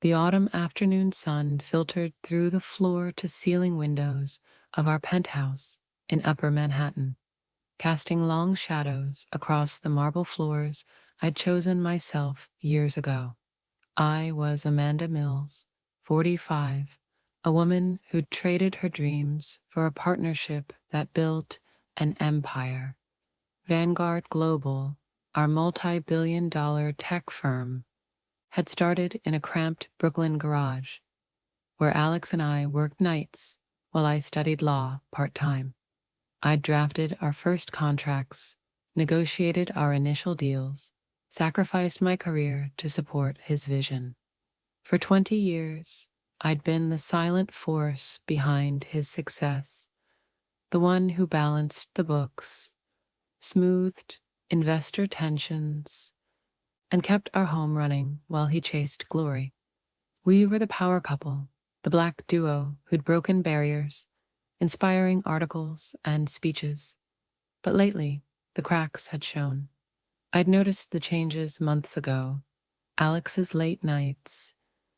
The autumn afternoon sun filtered through the floor-to-ceiling windows of our penthouse in Upper Manhattan, casting long shadows across the marble floors I'd chosen myself years ago. I was Amanda Mills, 45, a woman who'd traded her dreams for a partnership that built an empire. Vanguard Global, our multi-billion-dollar tech firm, had started in a cramped Brooklyn garage, where Alex and I worked nights while I studied law part-time. I'd drafted our first contracts, negotiated our initial deals, sacrificed my career to support his vision. For 20 years, I'd been the silent force behind his success, the one who balanced the books, smoothed investor tensions, and kept our home running while he chased glory. We were the power couple, the black duo who'd broken barriers, inspiring articles and speeches. But lately, the cracks had shown. I'd noticed the changes months ago. Alex's late nights,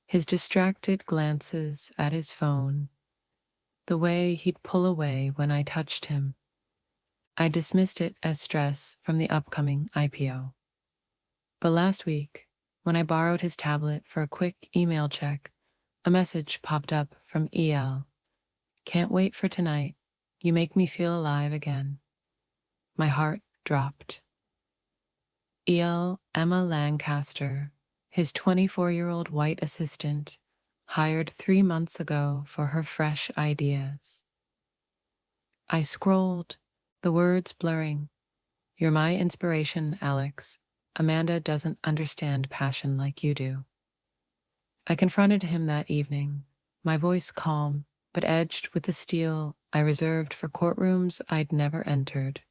his distracted glances at his phone, the way he'd pull away when I touched him. I dismissed it as stress from the upcoming IPO. But last week, when I borrowed his tablet for a quick email check, a message popped up from EL. "Can't wait for tonight. You make me feel alive again." My heart dropped. Emma Lancaster, his 24-year-old white assistant, hired 3 months ago for her fresh ideas. I scrolled, the words blurring. "You're my inspiration, Alex. Amanda doesn't understand passion like you do." I confronted him that evening, my voice calm, but edged with the steel I reserved for courtrooms I'd never entered.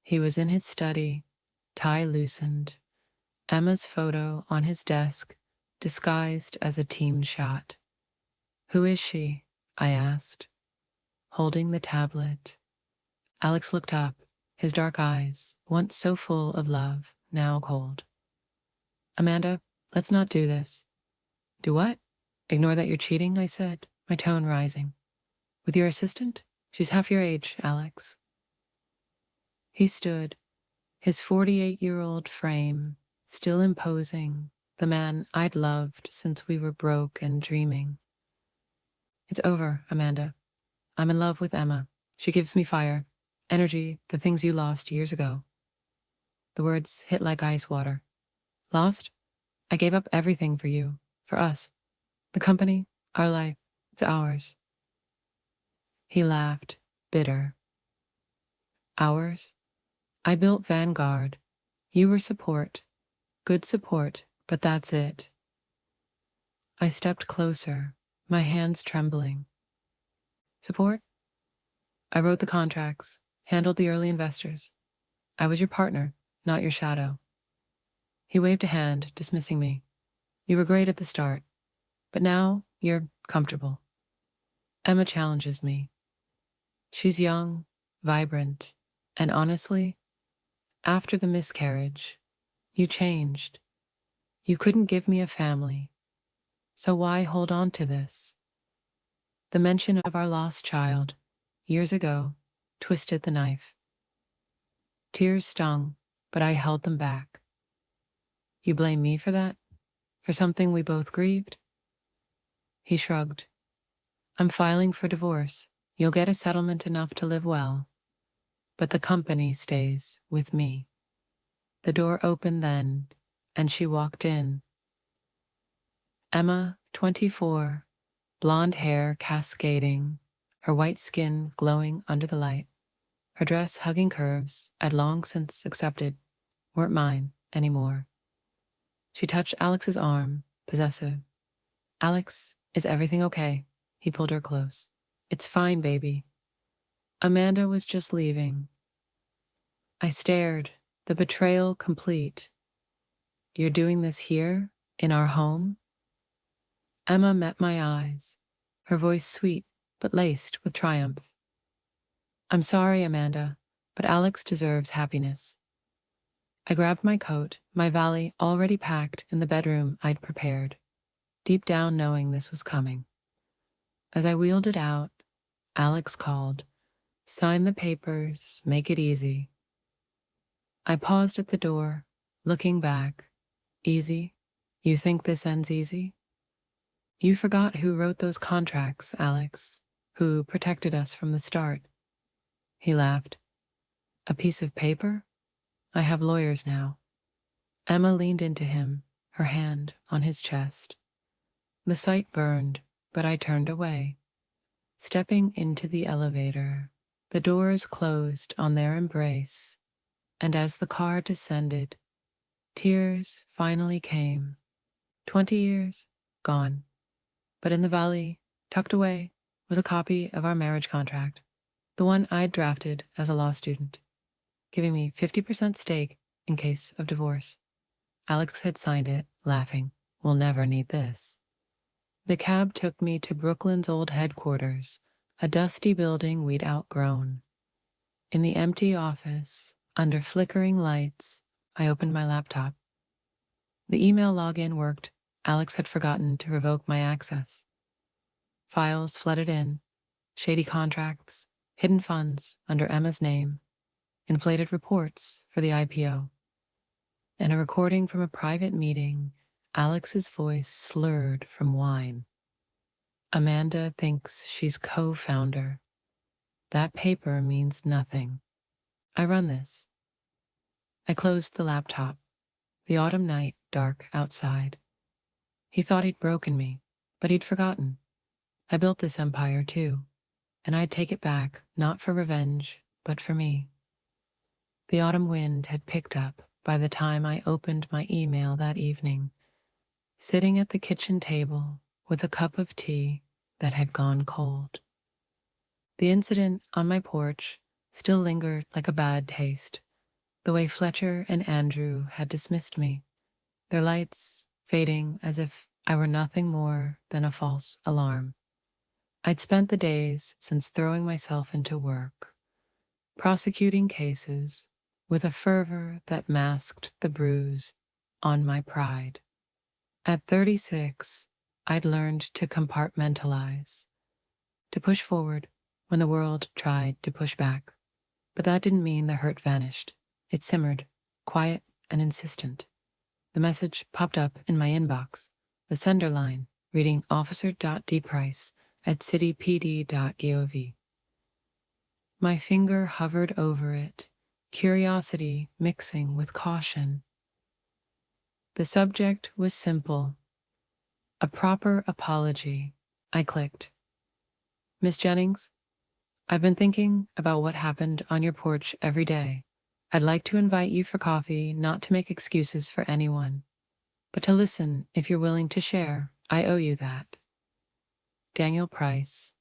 He was in his study, tie loosened, Emma's photo on his desk, disguised as a team shot. "Who is she?" I asked, holding the tablet. Alex looked up, his dark eyes, once so full of love, now cold. "Amanda, let's not do this." "Do what?" "Ignore that you're cheating," I said, my tone rising. "With your assistant? She's half your age, Alex." He stood, his 48-year-old frame still imposing, the man I'd loved since we were broke and dreaming. "It's over, Amanda. I'm in love with Emma. She gives me fire, energy, the things you lost years ago." The words hit like ice water. "Lost? I gave up everything for you, for us. The company, our life, it's ours." He laughed, bitter. "Ours? I built Vanguard. You were support. Good support, but that's it." I stepped closer, my hands trembling. "Support? I wrote the contracts, handled the early investors. I was your partner, not your shadow." He waved a hand, dismissing me. "You were great at the start, but now you're comfortable." Emma challenges me. She's young, vibrant, and honestly, after the miscarriage, you changed. You couldn't give me a family, so why hold on to this? The mention of our lost child, years ago, twisted the knife. Tears stung, but I held them back. "You blame me for that? For something we both grieved?" He shrugged. "I'm filing for divorce. You'll get a settlement enough to live well. But the company stays with me." The door opened then, and she walked in. Emma, 24, blonde hair cascading, her white skin glowing under the light, her dress hugging curves I'd long since accepted weren't mine anymore. She touched Alex's arm, possessive. "Alex, is everything okay?" He pulled her close. "It's fine, baby." Amanda was just leaving. I stared, the betrayal complete. "You're doing this here, in our home?" Emma met my eyes, her voice sweet but laced with triumph. "I'm sorry, Amanda, but Alex deserves happiness." I grabbed my coat, my valley already packed in the bedroom I'd prepared. deep down knowing this was coming. As I wheeled it out, Alex called, "Sign the papers, make it easy." I paused at the door, looking back. Easy? You think this ends easy? You forgot who wrote those contracts, Alex, who protected us from the start. He laughed. A piece of paper? I have lawyers now. Emma leaned into him, her hand on his chest. The sight burned, but I turned away. Stepping into the elevator, the doors closed on their embrace, and as the car descended, tears finally came. 20 years, gone. But in the valley, tucked away, was a copy of our marriage contract, the one I'd drafted as a law student, giving me 50% stake in case of divorce. Alex had signed it, laughing. We'll never need this. The cab took me to Brooklyn's old headquarters, a dusty building we'd outgrown. In the empty office, under flickering lights, I opened my laptop. The email login worked. Alex had forgotten to revoke my access. Files flooded in, shady contracts, hidden funds under Emma's name, inflated reports for the IPO, and a recording from a private meeting, Alex's voice slurred from wine. Amanda thinks she's co-founder. That paper means nothing. I run this. I closed the laptop. The autumn night dark outside. He thought he'd broken me, but he'd forgotten. I built this empire too, and I'd take it back, not for revenge, but for me. The autumn wind had picked up by the time I opened my email that evening, sitting at the kitchen table with a cup of tea that had gone cold. The incident on my porch still lingered like a bad taste, the way Fletcher and Andrew had dismissed me, their lights fading as if I were nothing more than a false alarm. I'd spent the days since throwing myself into work, prosecuting cases with a fervor that masked the bruise on my pride. At 36, I'd learned to compartmentalize, to push forward when the world tried to push back. But that didn't mean the hurt vanished. It simmered, quiet and insistent. The message popped up in my inbox, the sender line reading officer.dprice@citypd.gov. My finger hovered over it, curiosity mixing with caution. The subject was simple. A proper apology. I clicked. Miss Jennings, I've been thinking about what happened on your porch every day. I'd like to invite you for coffee, not to make excuses for anyone, but to listen if you're willing to share. I owe you that. Daniel Price.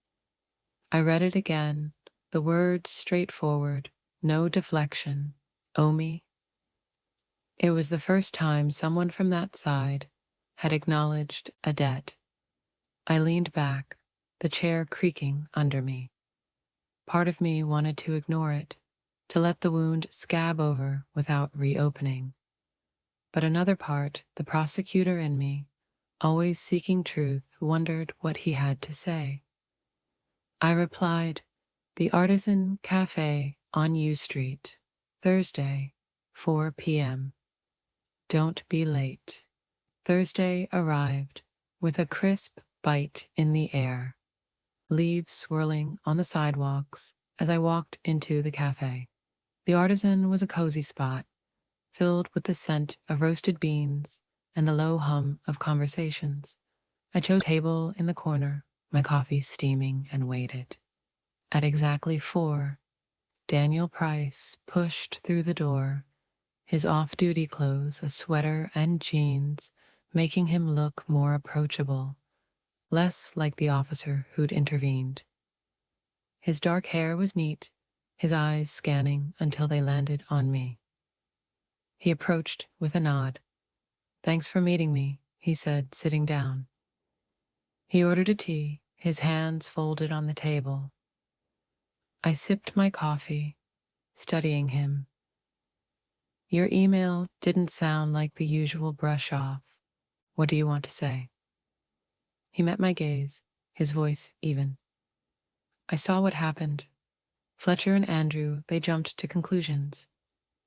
I read it again, the words straightforward, no deflection. Owe me? It was the first time someone from that side had acknowledged a debt. I leaned back, the chair creaking under me. Part of me wanted to ignore it, to let the wound scab over without reopening. But another part, the prosecutor in me, always seeking truth, wondered what he had to say. I replied, "The Artisan Cafe on U Street, Thursday, 4 p.m. Don't be late." Thursday arrived with a crisp bite in the air, leaves swirling on the sidewalks as I walked into the cafe. The Artisan was a cozy spot, filled with the scent of roasted beans and the low hum of conversations. I chose a table in the corner, my coffee steaming, and waited. At exactly 4, Daniel Price pushed through the door, his off-duty clothes, a sweater and jeans, making him look more approachable, less like the officer who'd intervened. His dark hair was neat, his eyes scanning until they landed on me. He approached with a nod. "Thanks for meeting me," he said, sitting down. He ordered a tea, his hands folded on the table. I sipped my coffee, studying him. "Your email didn't sound like the usual brush off. What do you want to say?" He met my gaze, his voice even. I saw what happened. Fletcher and Andrew, they jumped to conclusions.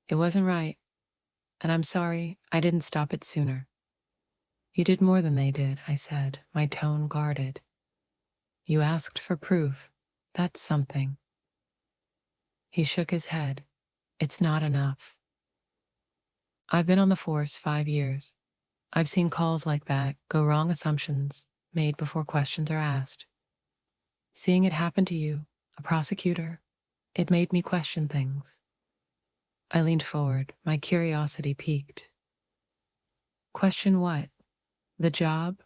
It wasn't right, and I'm sorry I didn't stop it sooner. You did more than they did, I said, my tone guarded. You asked for proof. That's something. He shook his head. It's not enough. I've been on the force 5 years. I've seen calls like that go wrong, assumptions made before questions are asked. Seeing it happen to you, a prosecutor, it made me question things. I leaned forward, my curiosity piqued. Question what? The job?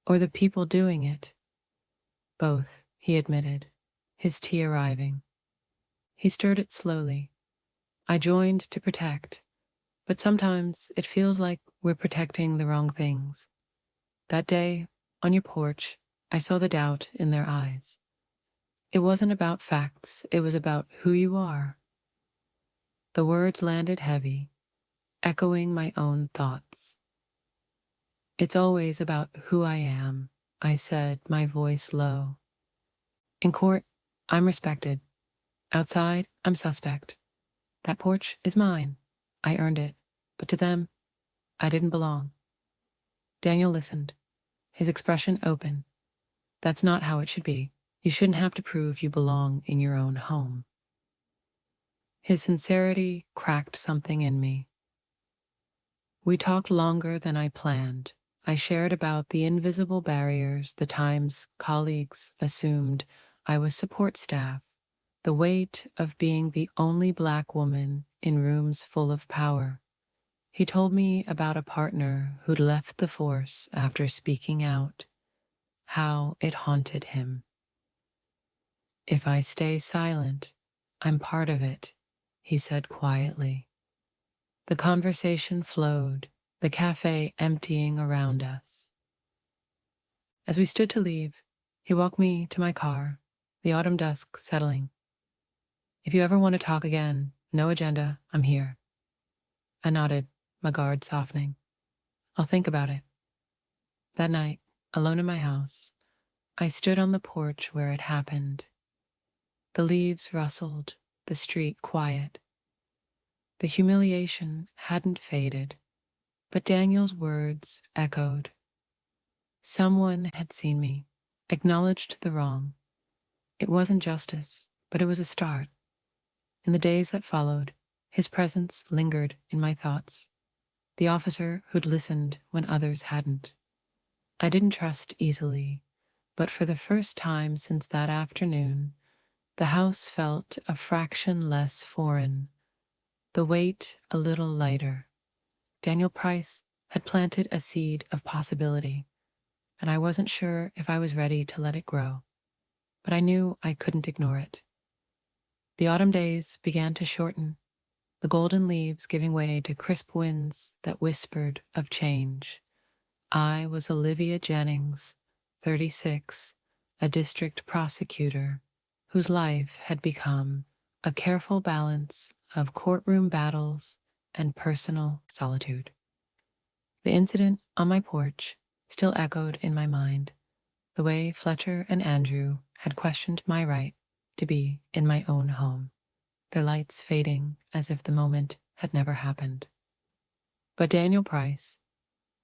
Or the people doing it? Both, he admitted, his tea arriving. He stirred it slowly. I joined to protect, but sometimes it feels like we're protecting the wrong things. That day, on your porch, I saw the doubt in their eyes. It wasn't about facts, it was about who you are. The words landed heavy, echoing my own thoughts. It's always about who I am, I said, my voice low. In court, I'm respected. Outside, I'm suspect. That porch is mine. I earned it. But to them, I didn't belong. Daniel listened, his expression open. That's not how it should be. You shouldn't have to prove you belong in your own home. His sincerity cracked something in me. We talked longer than I planned. I shared about the invisible barriers, the times colleagues assumed I was support staff, the weight of being the only Black woman in rooms full of power. He told me about a partner who'd left the force after speaking out, how it haunted him. If I stay silent, I'm part of it, he said quietly. The conversation flowed, the cafe emptying around us. As we stood to leave, he walked me to my car, the autumn dusk settling. If you ever want to talk again, no agenda, I'm here. I nodded, my guard softening. I'll think about it. That night, alone in my house, I stood on the porch where it happened. The leaves rustled, the street quiet. The humiliation hadn't faded, but Daniel's words echoed. Someone had seen me, acknowledged the wrong. It wasn't justice, but it was a start. In the days that followed, his presence lingered in my thoughts. The officer who'd listened when others hadn't. I didn't trust easily, but for the first time since that afternoon, the house felt a fraction less foreign, the weight a little lighter. Daniel Price had planted a seed of possibility, and I wasn't sure if I was ready to let it grow, but I knew I couldn't ignore it. The autumn days began to shorten, the golden leaves giving way to crisp winds that whispered of change. I was Olivia Jennings, 36, a district prosecutor, whose life had become a careful balance of courtroom battles and personal solitude. The incident on my porch still echoed in my mind, the way Fletcher and Andrew had questioned my right to be in my own home, their lights fading as if the moment had never happened. But Daniel Price,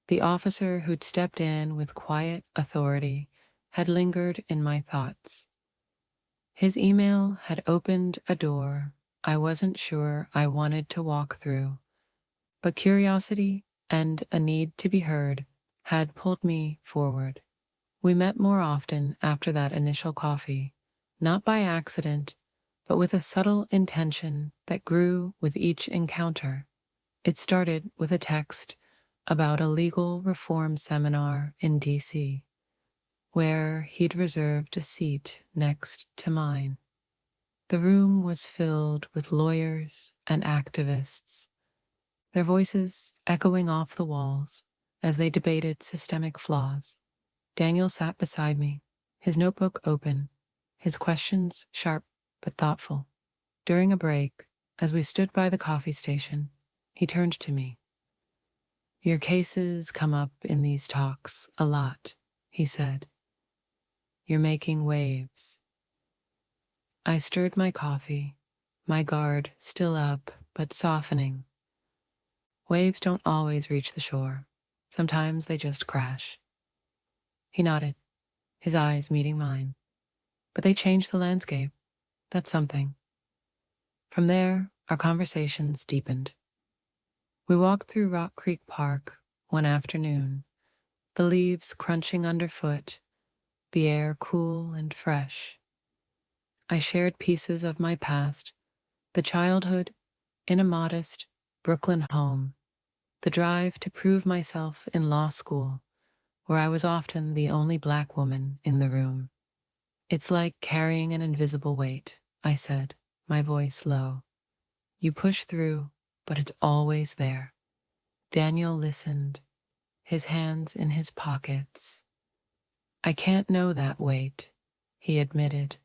the officer who'd stepped in with quiet authority, had lingered in my thoughts. His email had opened a door I wasn't sure I wanted to walk through, but curiosity and a need to be heard had pulled me forward. We met more often after that initial coffee, not by accident, but with a subtle intention that grew with each encounter. It started with a text about a legal reform seminar in D.C., where he'd reserved a seat next to mine. The room was filled with lawyers and activists, their voices echoing off the walls as they debated systemic flaws. Daniel sat beside me, his notebook open, his questions sharp but thoughtful. During a break, as we stood by the coffee station, he turned to me. Your cases come up in these talks a lot, he said. You're making waves. I stirred my coffee, my guard still up but softening. Waves don't always reach the shore. Sometimes they just crash. He nodded, his eyes meeting mine. But they change the landscape. That's something. From there, our conversations deepened. We walked through Rock Creek Park one afternoon, the leaves crunching underfoot, the air cool and fresh. I shared pieces of my past, the childhood in a modest Brooklyn home, the drive to prove myself in law school, where I was often the only black woman in the room. It's like carrying an invisible weight, I said, my voice low. You push through, but it's always there. Daniel listened, his hands in his pockets. I can't know that weight, he admitted,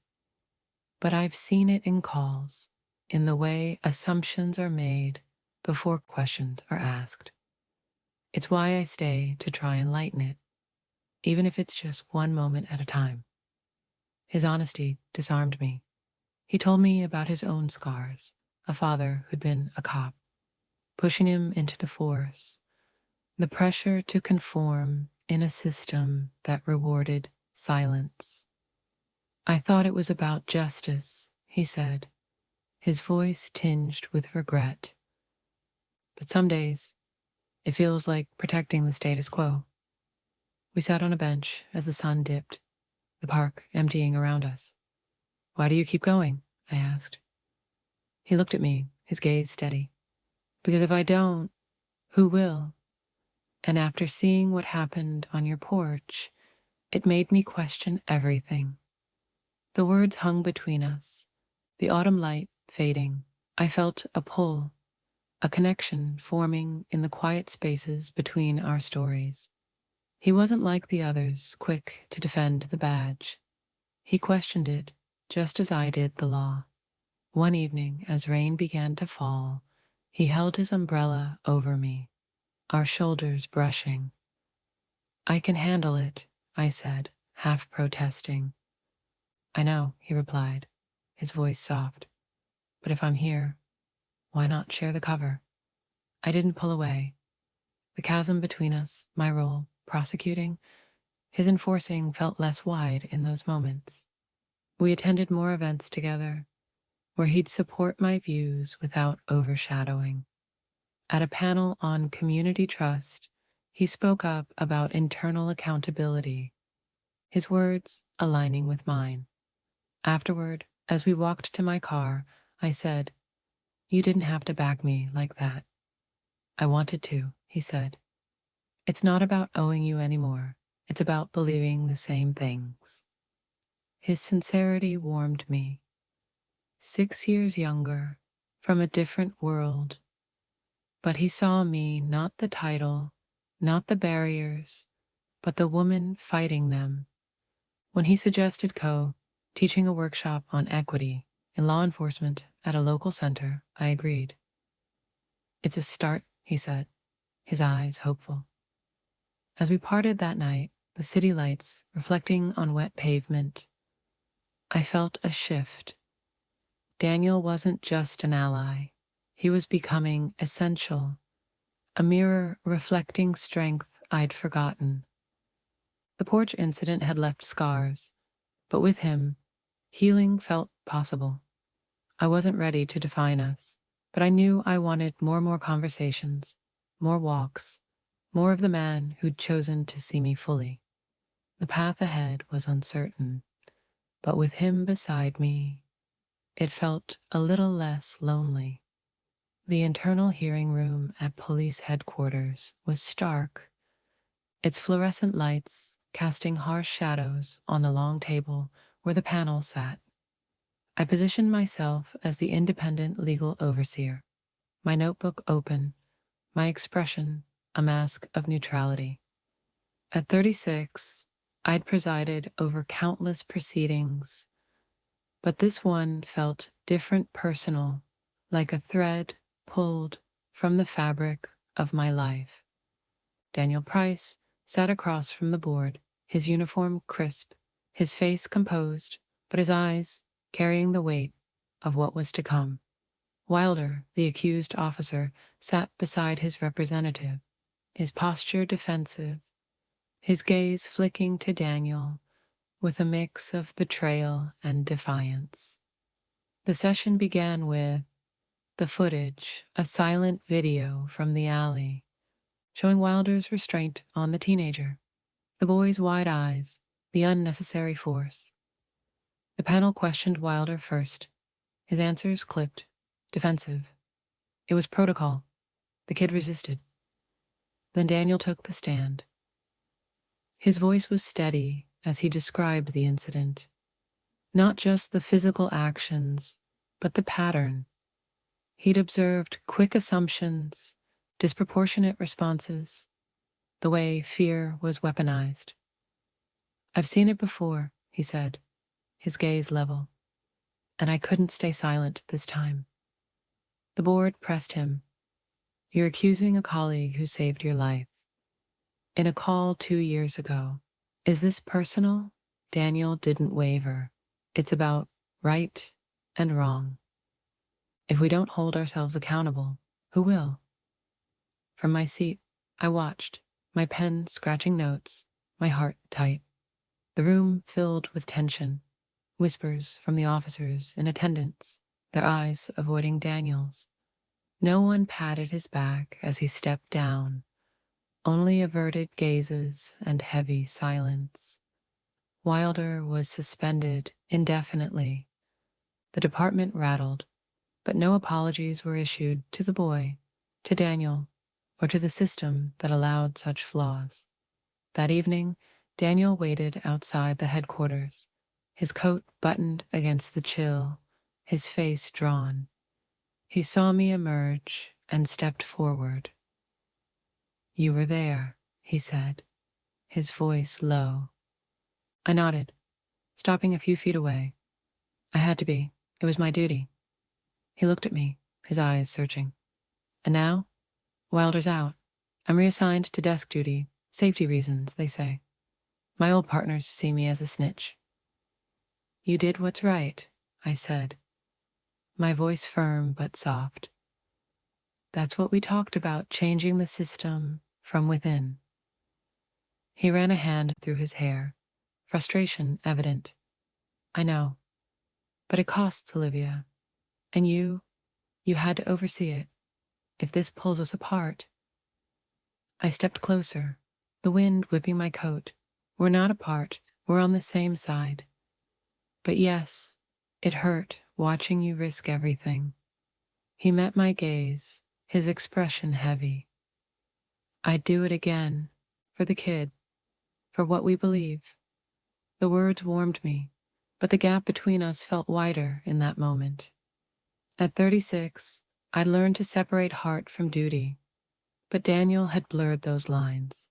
but I've seen it in calls, in the way assumptions are made before questions are asked. It's why I stay to try and lighten it, even if it's just one moment at a time. His honesty disarmed me. He told me about his own scars, a father who'd been a cop, pushing him into the force, the pressure to conform in a system that rewarded silence. I thought it was about justice, he said, his voice tinged with regret. But some days, it feels like protecting the status quo. We sat on a bench as the sun dipped, the park emptying around us. Why do you keep going? I asked. He looked at me, his gaze steady. Because if I don't, who will? And after seeing what happened on your porch, it made me question everything. The words hung between us, the autumn light fading. I felt a pull, a connection forming in the quiet spaces between our stories. He wasn't like the others, quick to defend the badge. He questioned it, just as I did the law. One evening, as rain began to fall, he held his umbrella over me, our shoulders brushing. I can handle it, I said, half protesting. I know, he replied, his voice soft. But if I'm here, why not share the cover? I didn't pull away. The chasm between us, my role, prosecuting, his enforcing felt less wide in those moments. We attended more events together, where he'd support my views without overshadowing. At a panel on community trust, he spoke up about internal accountability, his words aligning with mine. Afterward, as we walked to my car, I said, "You didn't have to back me like that." "I wanted to," he said. "It's not about owing you anymore. It's about believing the same things." His sincerity warmed me. 6 years younger, from a different world. But he saw me not the title, not the barriers, but the woman fighting them. When he suggested teaching a workshop on equity in law enforcement at a local center, I agreed. "It's a start," he said, his eyes hopeful. As we parted that night, the city lights reflecting on wet pavement, I felt a shift. Daniel wasn't just an ally. He was becoming essential, a mirror reflecting strength I'd forgotten. The porch incident had left scars, but with him, healing felt possible. I wasn't ready to define us, but I knew I wanted more conversations, more walks, more of the man who'd chosen to see me fully. The path ahead was uncertain, but with him beside me, it felt a little less lonely. The internal hearing room at police headquarters was stark, its fluorescent lights casting harsh shadows on the long table where the panel sat. I positioned myself as the independent legal overseer, my notebook open, my expression a mask of neutrality. At 36, I'd presided over countless proceedings, but this one felt different, personal, like a thread pulled from the fabric of my life. Daniel Price sat across from the board, his uniform crisp, his face composed, but his eyes carrying the weight of what was to come. Wilder, the accused officer, sat beside his representative, his posture defensive, his gaze flicking to Daniel with a mix of betrayal and defiance. The session began with the footage, a silent video from the alley, showing Wilder's restraint on the teenager, the boy's wide eyes, the unnecessary force. The panel questioned Wilder first, his answers clipped, defensive. It was protocol. The kid resisted. Then Daniel took the stand. His voice was steady as he described the incident. Not just the physical actions, but the pattern. He'd observed quick assumptions, disproportionate responses, the way fear was weaponized. "I've seen it before," he said, his gaze level, "and I couldn't stay silent this time." The board pressed him. "You're accusing a colleague who saved your life. In a call 2 years ago. Is this personal?" Daniel didn't waver. "It's about right and wrong. If we don't hold ourselves accountable, who will?" From my seat, I watched, my pen scratching notes, my heart tight. The room filled with tension, whispers from the officers in attendance, their eyes avoiding Daniel's. No one patted his back as he stepped down, only averted gazes and heavy silence. Wilder was suspended indefinitely. The department rattled, but no apologies were issued to the boy, to Daniel, or to the system that allowed such flaws. That evening, Daniel waited outside the headquarters, his coat buttoned against the chill, his face drawn. He saw me emerge and stepped forward. "You were there," he said, his voice low. I nodded, stopping a few feet away. I had to be. It was my duty. He looked at me, his eyes searching. "And now? Wilder's out. I'm reassigned to desk duty. Safety reasons, they say. My old partners see me as a snitch." "You did what's right," I said, my voice firm but soft. "That's what we talked about, changing the system from within." He ran a hand through his hair, frustration evident. "I know. But it costs, Olivia. And you had to oversee it. If this pulls us apart." I stepped closer, the wind whipping my coat. "We're not apart. We're on the same side. But yes, it hurt watching you risk everything." He met my gaze, his expression heavy. "I'd do it again. For the kid. For what we believe." The words warmed me, but the gap between us felt wider in that moment. At 36, I'd learned to separate heart from duty, but Daniel had blurred those lines.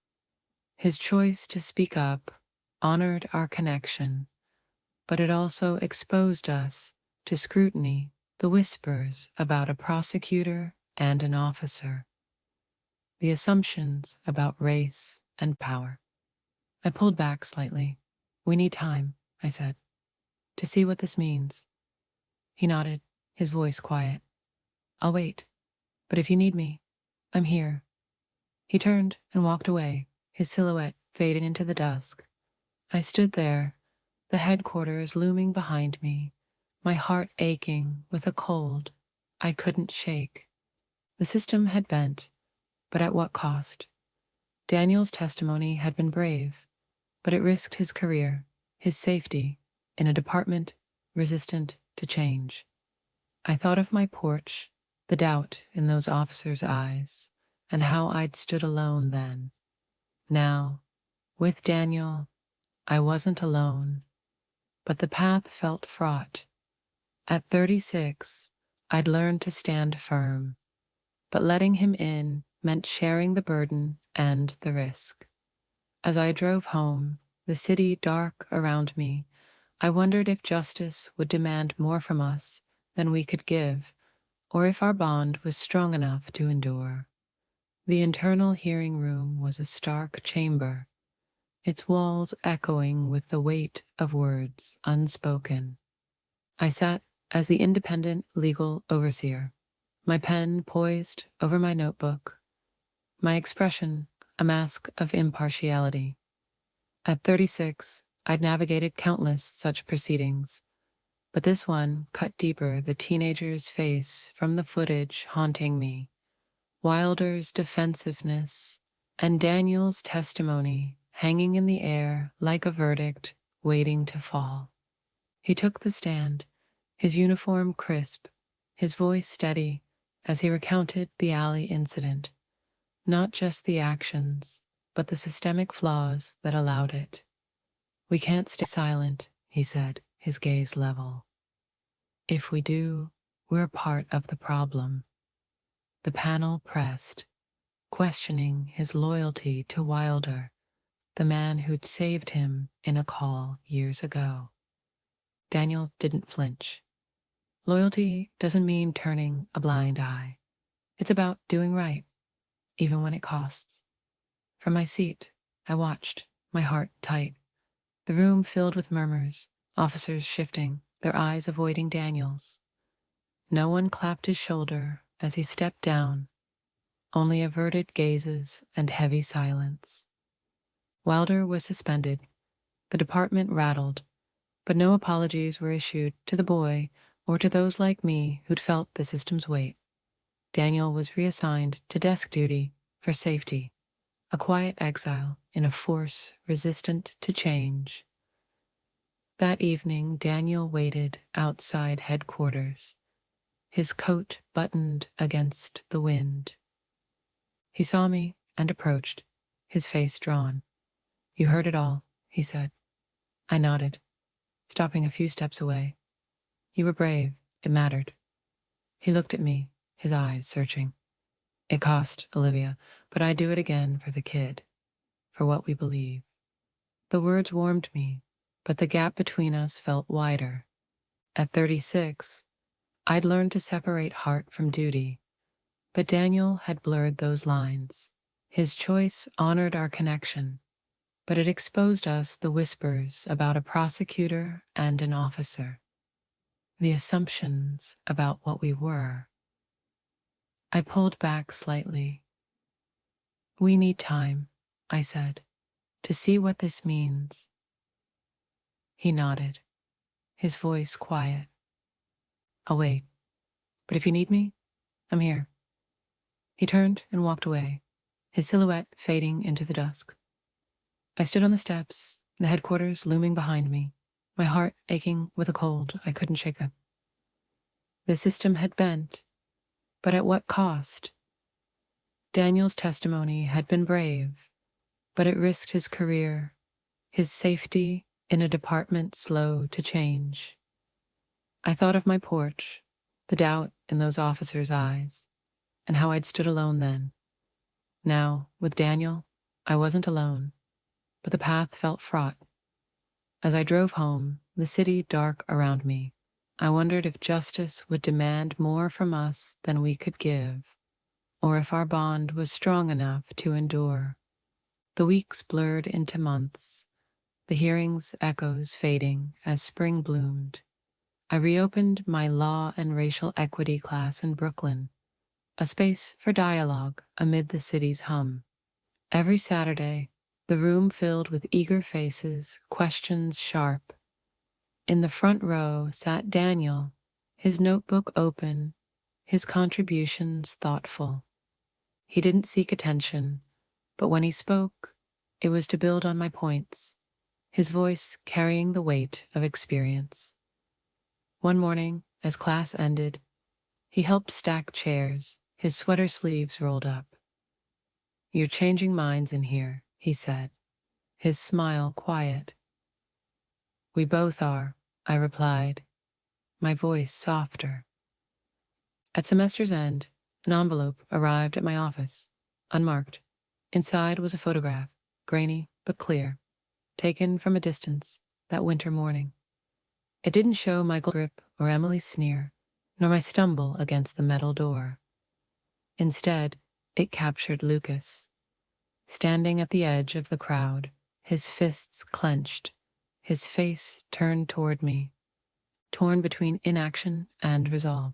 His choice to speak up honored our connection, but it also exposed us to scrutiny, the whispers about a prosecutor and an officer, the assumptions about race and power. I pulled back slightly. "We need time," I said, "to see what this means." He nodded, his voice quiet. "I'll wait, but if you need me, I'm here." He turned and walked away, his silhouette fading into the dusk. I stood there, the headquarters looming behind me, my heart aching with a cold I couldn't shake. The system had bent, but at what cost? Daniel's testimony had been brave, but it risked his career, his safety, in a department resistant to change. I thought of my porch, the doubt in those officers' eyes, and how I'd stood alone then. Now, with Daniel, I wasn't alone, but the path felt fraught. At 36, I'd learned to stand firm, but letting him in meant sharing the burden and the risk. As I drove home, the city dark around me, I wondered if justice would demand more from us than we could give, or if our bond was strong enough to endure. The internal hearing room was a stark chamber. its walls echoing with the weight of words unspoken. I sat as the independent legal overseer, my pen poised over my notebook, my expression a mask of impartiality. At 36, I'd navigated countless such proceedings, but this one cut deeper, the teenager's face from the footage haunting me, Wilder's defensiveness, and Daniel's testimony hanging in the air like a verdict waiting to fall. He took the stand, his uniform crisp, his voice steady as he recounted the alley incident, not just the actions, but the systemic flaws that allowed it. "We can't stay silent," he said, his gaze level. "If we do, we're part of the problem." The panel pressed, questioning his loyalty to Wilder, the man who'd saved him in a call years ago. Daniel didn't flinch. Loyalty doesn't mean turning a blind eye. It's about doing right, even when it costs. From my seat, I watched, my heart tight. The room filled with murmurs, officers shifting, their eyes avoiding Daniel's. No one clapped his shoulder as he stepped down, only averted gazes and heavy silence. Wilder was suspended. The department rattled, but no apologies were issued to the boy or to those like me who'd felt the system's weight. Daniel was reassigned to desk duty for safety, a quiet exile in a force resistant to change. That evening, Daniel waited outside headquarters, his coat buttoned against the wind. He saw me and approached, his face drawn. "You heard it all," he said. I nodded, stopping a few steps away. "You were brave. It mattered." He looked at me, his eyes searching. "It cost, Olivia, but I'd do it again for the kid, for what we believe." The words warmed me, but the gap between us felt wider. At 36, I'd learned to separate heart from duty, but Daniel had blurred those lines. His choice honored our connection, but it exposed us the whispers about a prosecutor and an officer, the assumptions about what we were. I pulled back slightly. "We need time," I said, "to see what this means." He nodded, his voice quiet. "I'll wait, but if you need me, I'm here." He turned and walked away, his silhouette fading into the dusk. I stood on the steps, the headquarters looming behind me, my heart aching with a cold I couldn't shake up. The system had bent, but at what cost? Daniel's testimony had been brave, but it risked his career, his safety in a department slow to change. I thought of my porch, the doubt in those officers' eyes, and how I'd stood alone then. Now, with Daniel, I wasn't alone, but the path felt fraught. As I drove home, the city dark around me, I wondered if justice would demand more from us than we could give, or if our bond was strong enough to endure. The weeks blurred into months, the hearings' echoes fading as spring bloomed. I reopened my law and racial equity class in Brooklyn, a space for dialogue amid the city's hum. Every Saturday, the room filled with eager faces, questions sharp. In the front row sat Daniel, his notebook open, his contributions thoughtful. He didn't seek attention, but when he spoke, it was to build on my points, his voice carrying the weight of experience. One morning, as class ended, he helped stack chairs, his sweater sleeves rolled up. "You're changing minds in here," he said, his smile quiet. "We both are," I replied, my voice softer. At semester's end, an envelope arrived at my office, unmarked. Inside was a photograph, grainy but clear, taken from a distance that winter morning. It didn't show Michael's grip or Emily's sneer, nor my stumble against the metal door. Instead, it captured Lucas, standing at the edge of the crowd, his fists clenched, his face turned toward me, torn between inaction and resolve.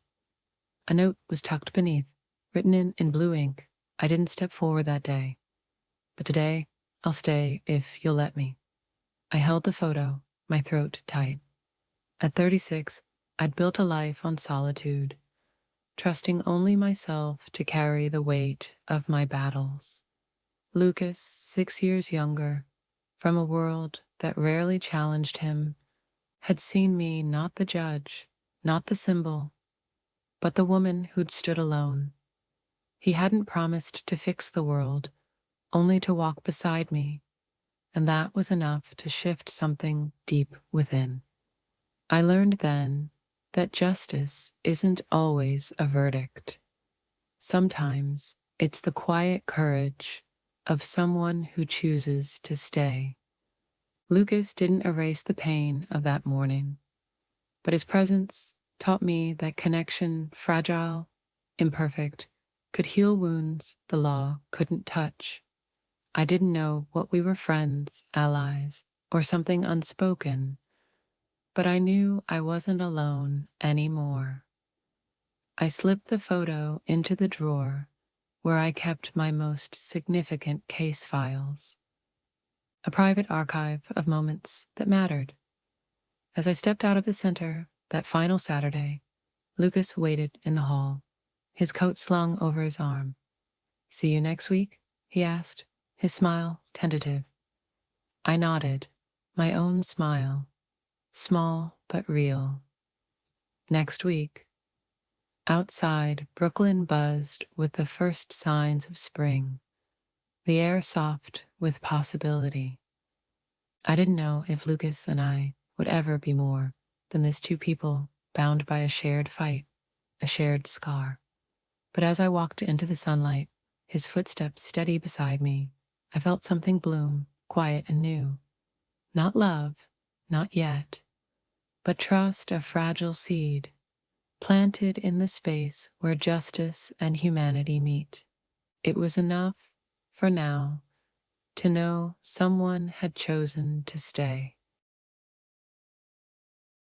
A note was tucked beneath, written in blue ink. I didn't step forward that day, but today I'll stay if you'll let me. I held the photo, my throat tight. At 36, I'd built a life on solitude, trusting only myself to carry the weight of my battles. Lucas, 6 years younger, from a world that rarely challenged him, had seen me not the judge, not the symbol, but the woman who'd stood alone. He hadn't promised to fix the world, only to walk beside me, and that was enough to shift something deep within. I learned then that justice isn't always a verdict. Sometimes it's the quiet courage of someone who chooses to stay. Lucas didn't erase the pain of that morning, but his presence taught me that connection, fragile, imperfect, could heal wounds the law couldn't touch. I didn't know what we were, friends, allies, or something unspoken, but I knew I wasn't alone anymore. I slipped the photo into the drawer where I kept my most significant case files, a private archive of moments that mattered. As I stepped out of the center that final Saturday, Lucas waited in the hall, his coat slung over his arm. "See you next week?" he asked, his smile tentative. I nodded, my own smile, small but real. Next week. Outside, Brooklyn buzzed with the first signs of spring, the air soft with possibility. I didn't know if Lucas and I would ever be more than these two people bound by a shared fight, a shared scar. But as I walked into the sunlight, his footsteps steady beside me, I felt something bloom, quiet and new. Not love, not yet, but trust, a fragile seed, planted in the space where justice and humanity meet. It was enough, for now, to know someone had chosen to stay.